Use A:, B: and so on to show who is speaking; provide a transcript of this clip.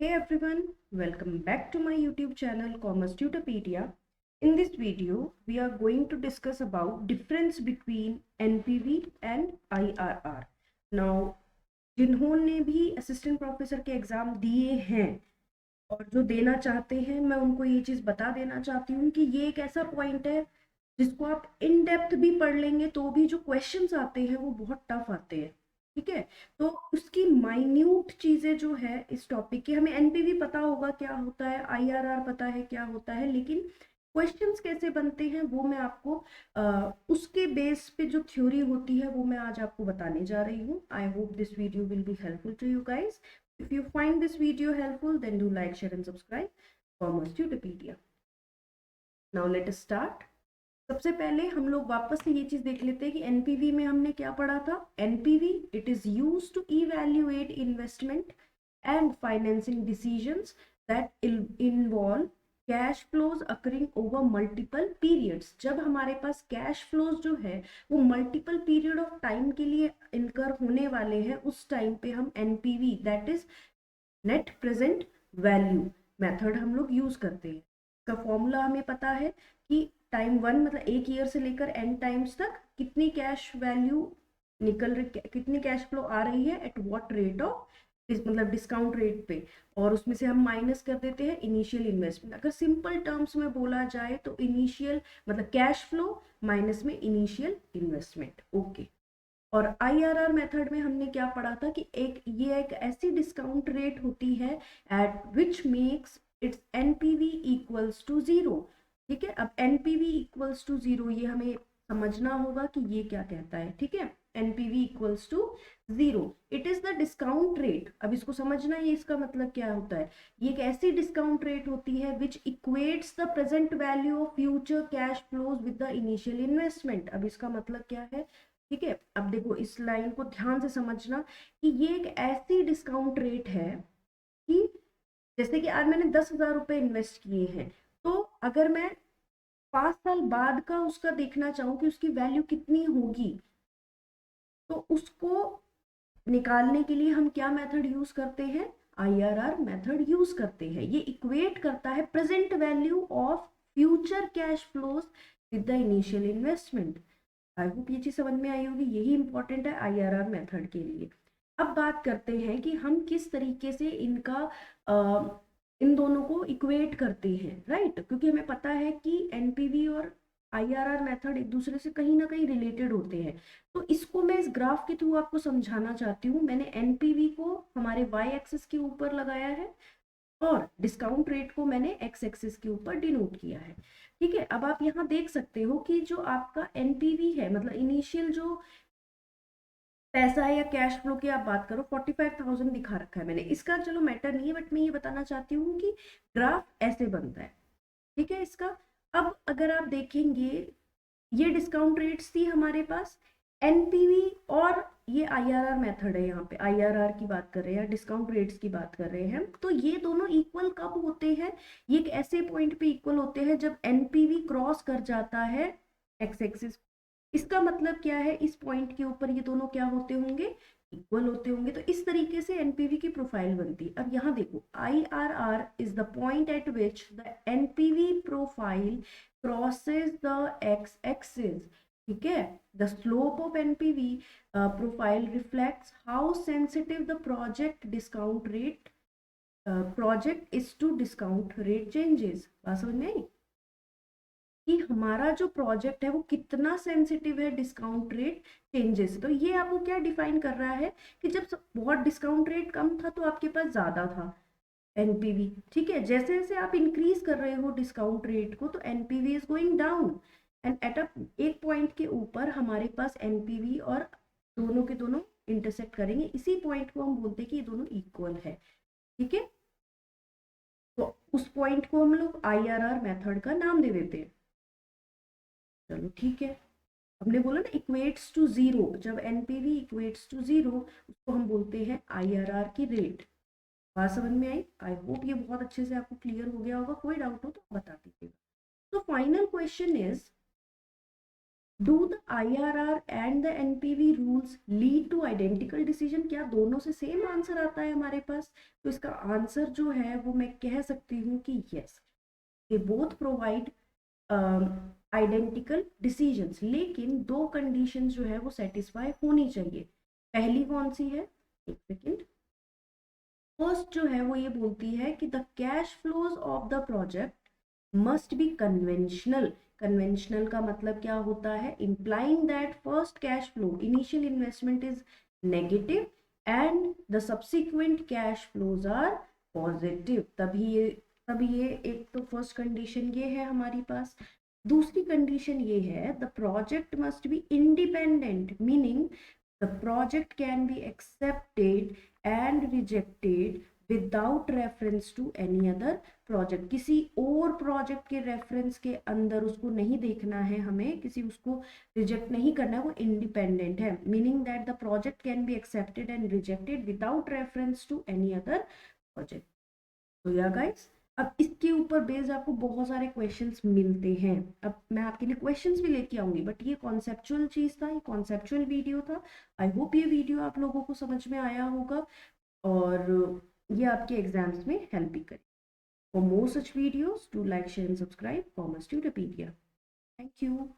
A: Hey everyone, welcome back to my YouTube channel Commerce Tutorpedia. In this video, we are going to discuss about difference between NPV and IRR. Now, जिन्होंने भी assistant professor के exam दिए हैं और जो देना चाहते हैं, मैं उनको ये चीज़ बता देना चाहती हूँ कि ये एक ऐसा पॉइंट है जिसको आप इन डेप्थ भी पढ़ लेंगे तो भी जो क्वेश्चंस आते हैं वो बहुत टफ आते हैं। ठीक है, तो उसकी माइन्यूट चीजें जो है इस टॉपिक की, हमें एनपीवी पता होगा क्या होता है, आईआरआर पता है क्या होता है, लेकिन क्वेश्चंस कैसे बनते हैं वो मैं आपको उसके बेस पे जो थ्योरी होती है वो मैं आज आपको बताने जा रही हूँ। I hope this video will be helpful to you guys. If you find this video helpful then do like share and subscribe commerce Tutopedia. Now let us start. सबसे पहले हम लोग वापस से ये चीज देख लेते हैं कि एनपीवी में हमने क्या पढ़ा था। NPV it is use to evaluate investment and financing decisions that involve cash flows occurring over multiple periods. जब हमारे पास कैश फ्लोज जो है वो मल्टीपल पीरियड ऑफ टाइम के लिए इनकर होने वाले हैं, उस टाइम पे हम NPV that is net present value method हम लोग यूज करते हैं। इसका फॉर्मूला हमें पता है कि टाइम वन मतलब एक ईयर से लेकर एन टाइम्स तक कितनी कैश वैल्यू निकल रही, कितनी कैश फ्लो आ रही है एट व्हाट रेट ऑफ मतलब डिस्काउंट रेट पे, और उसमें से हम माइनस कर देते हैं इनिशियल इन्वेस्टमेंट। अगर सिंपल टर्म्स में बोला जाए तो इनिशियल मतलब कैश फ्लो माइनस में इनिशियल इन्वेस्टमेंट। ओके, और आईआरआर मेथड में हमने क्या पढ़ा था कि ये एक ऐसी डिस्काउंट रेट होती है at which makes its NPV equals to zero. ठीक है, अब एनपीवी इक्वल्स टू जीरो ये हमें समझना होगा कि ये क्या कहता है। ठीक है, NPV equals to zero, it is the discount rate. अब इसको समझना है इसका मतलब क्या होता है। ये एक ऐसी डिस्काउंट रेट होती है which equates the present value of future cash flows with the initial investment. अब इसका मतलब क्या है। ठीक है, अब देखो इस लाइन को ध्यान से समझना कि ये एक ऐसी डिस्काउंट रेट है कि जैसे कि आज मैंने 10,000 रुपए इन्वेस्ट किए हैं, तो अगर मैं 5 साल बाद का उसका देखना चाहूँ कि उसकी वैल्यू कितनी होगी, तो उसको निकालने के लिए हम क्या मेथड यूज करते हैं, आईआरआर मेथड यूज करते हैं। ये इक्वेट करता है present value of future cash flows with the initial investment. I hope ये चीज समझ में आई होगी, यही इंपॉर्टेंट है आईआरआर मेथड के लिए। अब बात करते हैं कि हम किस तरीके से इनका इन दोनों को इक्वेट करते हैं, राइट। क्योंकि हमें पता है कि एनपीवी और आईआरआर मेथड एक दूसरे से कहीं ना कहीं रिलेटेड होते हैं। तो इसको मैं इस ग्राफ के थ्रू आपको समझाना चाहती हूँ। मैंने एनपीवी को हमारे वाई एक्सिस के ऊपर लगाया है और डिस्काउंट रेट को मैंने एक्स एक्सिस के ऊपर डिनोट किया है। ठीक है, अब आप यहाँ देख सकते हो कि जो आपका एनपीवी है मतलब इनिशियल जो पैसा है या कैश फ्लो की आप बात करो, 45,000 दिखा रखा है मैंने। इसका चलो मैटर नहीं है, बट मैं ये बताना चाहती हूँ कि ग्राफ ऐसे बनता है। ठीक है, इसका अब अगर आप देखेंगे ये डिस्काउंट रेट्स थी हमारे पास, एनपीवी और ये आईआरआर मेथड है। यहाँ पे आईआरआर की बात कर रहे हैं या डिस्काउंट रेट्स की बात कर रहे हैं, तो ये दोनों इक्वल कब होते हैं, ये एक ऐसे पॉइंट पे इक्वल होते हैं जब एनपीवी क्रॉस कर जाता है एक्स एक्सिस। इसका मतलब क्या है, इस पॉइंट के ऊपर ये दोनों क्या होते होंगे, इक्वल होते होंगे। तो इस तरीके से एनपीवी की प्रोफाइल बनती है। अब यहाँ देखो, IRR is the point at which the NPV profile crosses the x axis. ठीक है, the slope of NPV profile reflects how sensitive the project is to discount rate changes. बात समझ में आई कि हमारा जो प्रोजेक्ट है वो कितना सेंसिटिव है डिस्काउंट रेट चेंजेस। तो ये आपको क्या डिफाइन कर रहा है कि जब बहुत डिस्काउंट रेट कम था तो आपके पास ज्यादा था एनपीवी। ठीक है, जैसे जैसे आप इंक्रीज कर रहे हो डिस्काउंट रेट को तो NPV is going down, and at a एक पॉइंट के ऊपर हमारे पास एनपीवी और दोनों के दोनों इंटरसेक्ट करेंगे। इसी पॉइंट को हम बोलते हैं कि ये दोनों इक्वल है। ठीक है, तो उस पॉइंट को हम लोग आईआरआर मेथड का नाम दे देते हैं। चलो ठीक है, हमने बोला ना इक्वेट्स टू जीरो, जब एनपीवी इक्वेट्स टू जीरो उसको हम बोलते हैं आईआरआर की रेट। बात समझ में आई। आई होप ये बहुत अच्छे से आपको क्लियर हो गया होगा, कोई डाउट हो तो बता दीजिएगा। तो final question is do the IRR and the NPV rules lead two identical decision? क्या दोनों से सेम आंसर आता है हमारे पास? तो इसका आंसर जो है वो मैं कह सकती हूँ कि yes, they both provide identical decisions, लेकिन दो कंडीशंस जो है वो सेटिस्फाई होनी चाहिए। पहली कौन सी है? एक सेकेंड। फर्स्ट जो है वो ये बोलती है कि the cash flows of the project must be conventional. Conventional का मतलब क्या होता है? Implying that first cash flow initial investment is negative and the subsequent cash flows are positive. तभी ये एक तो फर्स्ट कंडीशन ये है हमारी पास। दूसरी कंडीशन ये है, the project must be independent, meaning the project can be accepted and rejected without reference to any other project। किसी और प्रोजेक्ट के रेफरेंस के अंदर उसको नहीं देखना है हमें, किसी उसको रिजेक्ट नहीं करना है, वो इंडिपेंडेंट है। Meaning that the project can be accepted and rejected without reference to any other project. तो या गाइस, अब इसके ऊपर बेस्ड आपको बहुत सारे क्वेश्चंस मिलते हैं। अब मैं आपके लिए क्वेश्चंस भी लेके आऊंगी, बट ये कॉन्सेप्चुअल चीज था, ये कॉन्सेप्चुअल वीडियो था। आई होप ये वीडियो आप लोगों को समझ में आया होगा और ये आपके एग्जाम्स में हेल्प भी करे। For more such videos do like share and subscribe commerce Tutopedia. Thank you.